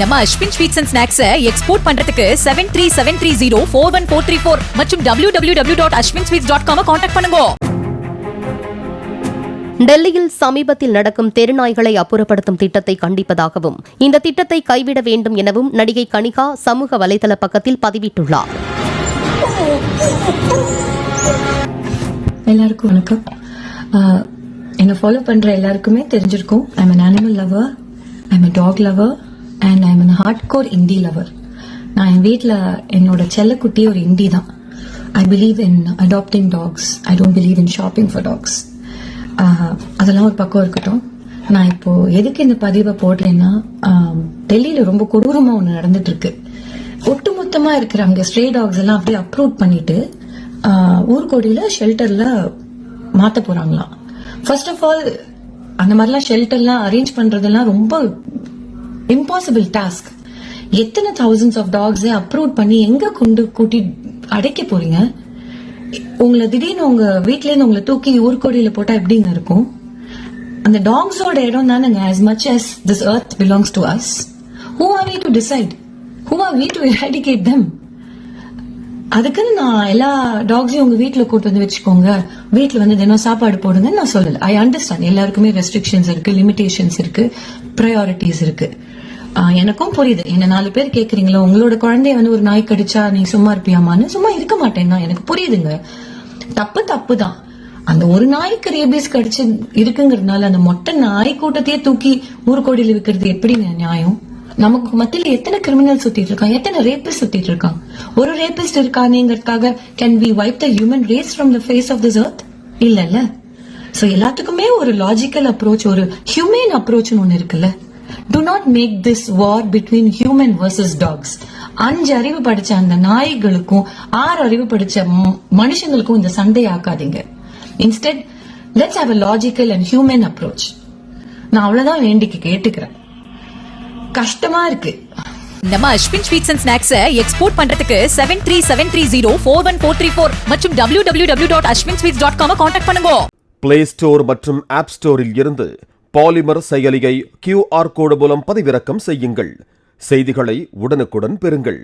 நம்ம Ashwin sweets and snacks export பண்றதுக்கு 7373041434 மற்றும் www.ashwinsweets.com கான்டாக்ட் பண்ணுங்க. டெல்லியில் சமீபத்தில் நடக்கும் தெருநாய்களை அப்புறப்படுத்தும் திட்டத்தை கண்டிப்பதாகவும் இந்த திட்டத்தை கைவிட வேண்டும் எனவும் நடிகை கனிகா சமூக வலைதள பக்கத்தில் பதிவிட்டுள்ளார். எல்லாருக்கும் வணக்கம். என்னை ஃபாலோ பண்ற எல்லாருக்குமே தெரிஞ்சிருக்கும், I'm an animal lover, I'm a dog lover and I'm a hardcore indie lover. நான் என் வீட்டில் என்னோட செல்லக்குட்டி ஒரு இண்டி தான். I believe in adopting dogs, I don't believe in shopping for dogs. அதெல்லாம் ஒரு பக்கம் இருக்கட்டும். நான் இப்போ எதுக்கு இந்த பதிவை போடுறேன்னா, டெல்லியில ரொம்ப கொடூரமா ஒன்று நடந்துட்டு இருக்கு. ஒட்டுமொத்தமா இருக்கிற அங்க ஸ்ட்ரே டாக்ஸ் எல்லாம் அப்படியே அப்ரூவ் பண்ணிட்டு ஊர்கோடியில ஷெல்டர்ல மாத்த போறாங்களாம். ஃபர்ஸ்ட் ஆஃப் ஆல் அந்த மாதிரிலாம் ஷெல்டர்லாம் அரேஞ்ச் பண்றதெல்லாம் ரொம்ப இம்பாசிபிள் டாஸ்க். எத்தனை thousands ஆஃப் டாக்ஸ் அப்ரூவ் பண்ணி எங்க கொண்டு கூட்டி அடைக்க போறீங்க? உங்களை திடீர்னு உங்க வீட்ல இருந்து உங்களை தூக்கி ஊர்கோடியில போட்டா எப்படிங்க இருக்கும்? அந்த டாக்ஸோட இடம் தானுங்க. as much as this earth belongs to us, who are we to decide? who are we to eradicate them? அதுக்குன்னு நான் எல்லா டாக்ஸையும் உங்க வீட்டுல கூட்டு வந்து வச்சுக்கோங்க, வீட்டுல வந்து தினம் சாப்பாடு போடுங்கன்னு நான் சொல்லல. ஐ அண்டர்ஸ்டாண்ட், எல்லாருக்குமே ரெஸ்ட்ரிக்ஷன்ஸ் இருக்கு, லிமிடேஷன்ஸ் இருக்கு, ப்ரையாரிட்டிஸ் இருக்கு. எனக்கும் புரியுது. என்ன 4 பேர் கேக்குறீங்களா, உங்களோட குழந்தைய வந்து ஒரு நாய் கடிச்சா நீ சும்மா இருப்பியாமான்னு? சும்மா இருக்க மாட்டேன்னா எனக்கு புரியுதுங்க. தப்பு தான். அந்த ஒரு நாய்க்கு ரேபிஸ் கடிச்சு இருக்குங்கிறதுனால அந்த மொட்டை நாய் கூட்டத்தையே தூக்கி ஊர்கோடியில் விற்கிறது எப்படிங்க நியாயம்? நமக்கு மத்தியில எத்தனை கிரிமினல் சுத்திட்டு இருக்கான், எத்தனை ரேபிஸ்ட் சுத்திட்டு இருக்கான். ஒரு ரேபிஸ்ட் இருக்கானேங்கிறதுக்காக can we wipe the human race from the face of this earth? இல்ல. சோ எல்லாத்துக்குமே ஒரு லாஜிக்கல் அப்ரோச், ஒரு ஹியூமன் அப்ரோச் ஒன்னு இருக்குல்ல. Do not make this war between human versus dogs. 5 அறிவு படிச்ச அந்த நாய்களுக்கும் 6 அறிவு படிச்ச மனுஷங்களுக்கும் இந்த சண்டை ஆக்காதீங்க. Instead let's have a logical and human approach. நான் அவ்வளவுதான் வேண்டிக்கு கேட்டுக்கிறேன். கஷ்டமா இருக்கு. நம்ம Ashwin sweets and snacks export பண்றதுக்கு 7373041434 மற்றும் www.ashwinsweets.com கான்டாக்ட் பண்ணுங்க. பிளே ஸ்டோர் மற்றும் ஆப் ஸ்டோரில் இருந்து பாலிமர் செயலியை QR கோடு மூலம் பதிவிறக்கம் செய்யுங்கள். செய்திகளை உடனுக்குடன் பெறுங்கள்.